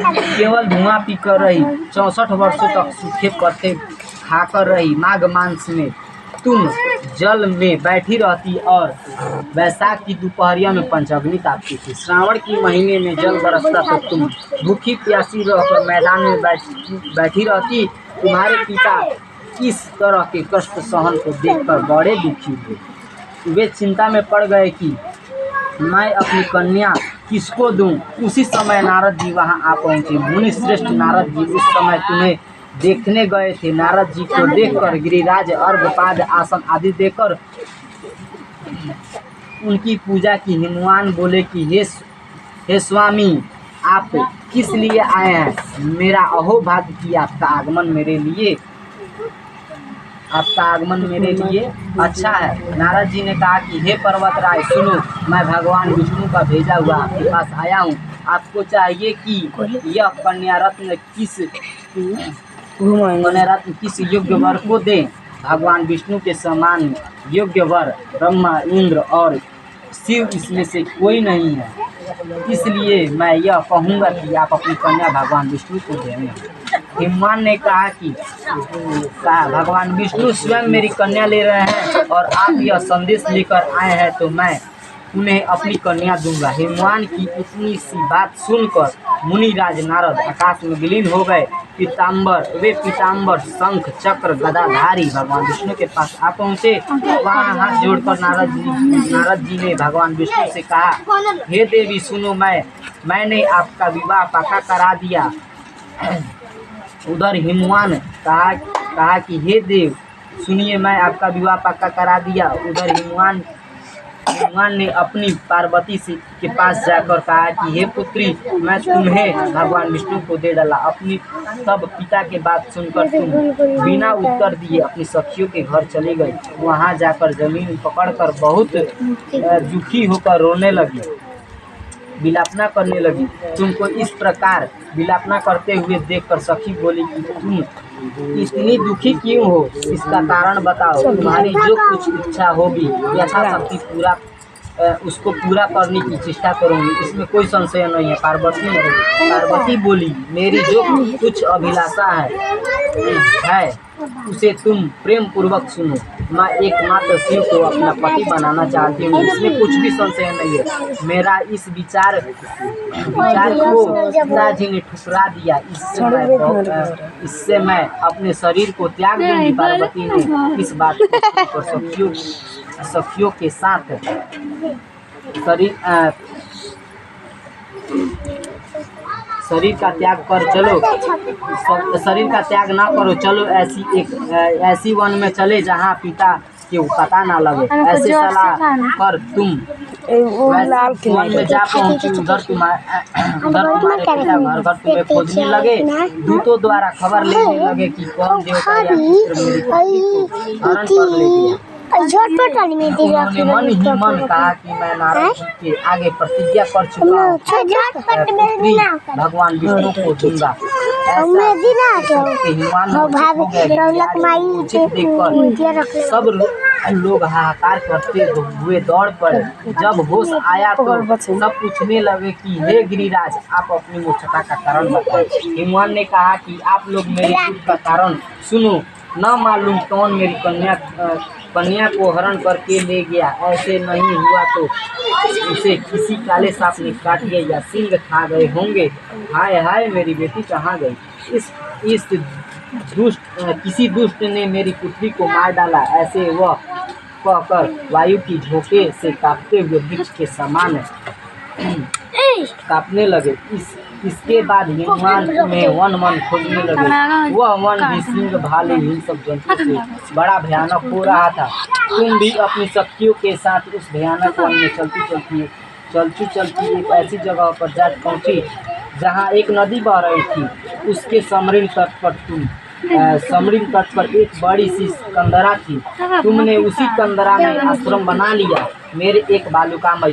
केवल धुआं पीकर रही, 64 वर्षों तक सूखे पत्ते खाकर रही। माघ मास में तुम जल में बैठी रहती और वैशाख की दोपहरिया में पंचअग्नि तापती थी। श्रावण के महीने में जल बरसता तो तुम भूखी प्यासी रहकर मैदान में बैठी रहती। तुम्हारे पिता इस तरह के कष्ट सहन को देखकर बड़े दुखी हुए। वे चिंता में पड़ गए कि मैं अपनी कन्या किसको दूं। उसी समय नारद जी वहां आ पहुंचे। मुनि श्रेष्ठ नारद जी उस समय तुम्हें देखने गए थे। नारद जी को देखकर गिरिराज अर्घपाद आसन आदि देकर उनकी पूजा की। हिमवान बोले कि हे स्वामी, आप किस लिए आए हैं? मेरा अहोभाग्य कि आपका आगमन मेरे लिए अच्छा है। नारद जी ने कहा कि हे पर्वतराज सुनो, मैं भगवान विष्णु का भेजा हुआ आपके पास आया हूँ। आपको चाहिए कि यह कन्या रत्न किस योग्य वर को दें? भगवान विष्णु के समान योग्य वर ब्रह्मा, इंद्र और शिव इसमें से कोई नहीं है। इसलिए मैं यह कहूँगा कि आप अपनी कन्या भगवान विष्णु को देंगे। हिमवान ने कहा कि भगवान विष्णु स्वयं मेरी कन्या ले रहे हैं और आप यह संदेश लेकर आए हैं तो मैं उन्हें अपनी कन्या दूंगा। हिमवान की इतनी सी बात सुनकर मुनिराज नारद आकाश में विलीन हो गए। पीताम्बर शंख चक्र गदाधारी भगवान विष्णु के पास आ पहुँचे। वहाँ हाथ जोड़कर नारद जी ने भगवान विष्णु से कहा, हे देवी सुनो, मैंने आपका विवाह पक्का करा दिया। उधर हिमवान कहा कि हे देव सुनिए, मैं आपका विवाह पक्का करा दिया। उधर हिमवान ने अपनी पार्वती के पास जाकर कहा कि हे पुत्री, मैं तुम्हें भगवान विष्णु को दे डाला। अपनी तब पिता के बात सुनकर तुम बिना उत्तर दिए अपनी सखियों के घर चली गई। वहां जाकर जमीन पकड़कर बहुत दुखी होकर रोने लगी, विलापना करने लगी। तुमको इस प्रकार विलापना करते हुए देखकर सखी बोली कि तुम इतनी दुखी क्यों हो? इसका कारण बताओ। तुम्हारी जो कुछ इच्छा होगी यथाशक्ति उसको पूरा करने की चेष्टा करूंगी, इसमें कोई संशय नहीं है। पार्वती बोली, मेरी जो कुछ अभिलाषा है उसे तुम प्रेम पूर्वक सुनो। मैं एकमात्र शिव को अपना पति बनाना चाहती हूँ, इसमें कुछ भी संशय नहीं है। मेरा इस विचार को पिताजी ने ठुकरा दिया। इससे मैं अपने शरीर को त्याग दूंगी। पार्वती ने इस बात को सखियों के साथ शरीर का त्याग कर चलो, शरीर का त्याग ना करो, चलो ऐसी वन में चले जहाँ पिता के पता ना लगे। ऐसे सलाह कर तुम वन में जा पहुँची। उधर तुम्हारे पिता घर तुम्हें खोजने लगे। दूतों द्वारा खबर लेने लगे कि कौन देवता या पुत्र मेरी पत्नी को हरण कर ले गया। उन्होंने मन ही मन कहा कि मैं नारद जी के आगे प्रतिज्ञा कर चुका हूँ, पुत्री भगवान विष्णु को दूंगा। सब लोग हाहाकार करते हुए दौड़ पड़े। जब होश आया तो सब पूछने लगे कि हे गिरिराज, आप अपनी मूर्छता का कारण बताएं। हिमवान ने कहा कि आप लोग मेरे दुख का कारण सुनो। न मालूम कौन मेरी कन्या को हरण करके ले गया। ऐसे नहीं हुआ तो उसे किसी काले सांप ने काट लिया या सिंह खा गए होंगे। हाय हाय, मेरी बेटी कहाँ गई? किसी दुष्ट ने मेरी पुत्री को मार डाला। ऐसे वह कहकर वायु की झोंके से कांपते हुए वृक्ष के समान कांपने लगे। इसके बाद हिमवान में वन खोजने लगे। वह वन भी सिंह, भालू, हिल सब जंतु से बड़ा भयानक हो रहा था। तुम भी अपनी शक्तियों के साथ उस भयानक वन में चलती एक ऐसी जगह पर जा पहुंची जहां एक नदी बह रही थी। उसके समरील तट पर एक बड़ी सी कंदरा थी। तुमने उसी कंदरा में आश्रम बना लिया। मेरे एक बालुकामय